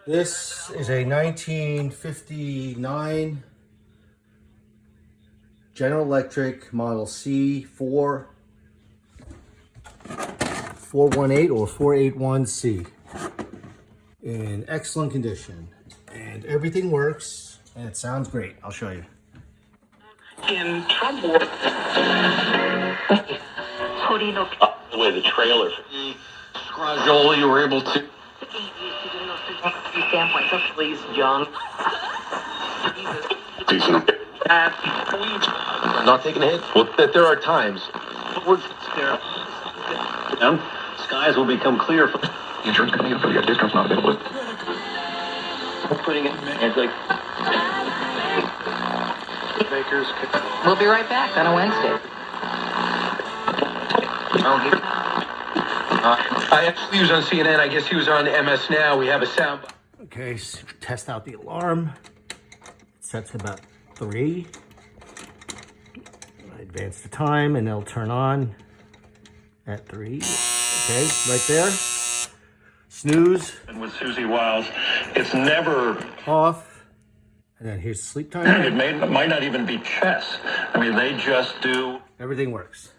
This is a 1959 Generalelectric model C-417 or 481C in excellent condition, and everything works and it sounds great. I'll show you. In trouble. The way the trailer. Joel, you were able to. Standpoint, please, John. Decent. Not taking a hit. Well, that there are times. Skies will become clear. For the insurance company for your discounts not available. Putting it in like. We'll be right back on a Wednesday. I actually was on CNN. I guess he was on MS Now. We have a sound. Okay, so test out the alarm. It sets about 3. I advance the time and it'll turn on at 3. Okay, right there. Snooze. And with Susie Wiles, it's never off. And then here's sleep time. It might not even be chess. I mean, they just do. Everything works.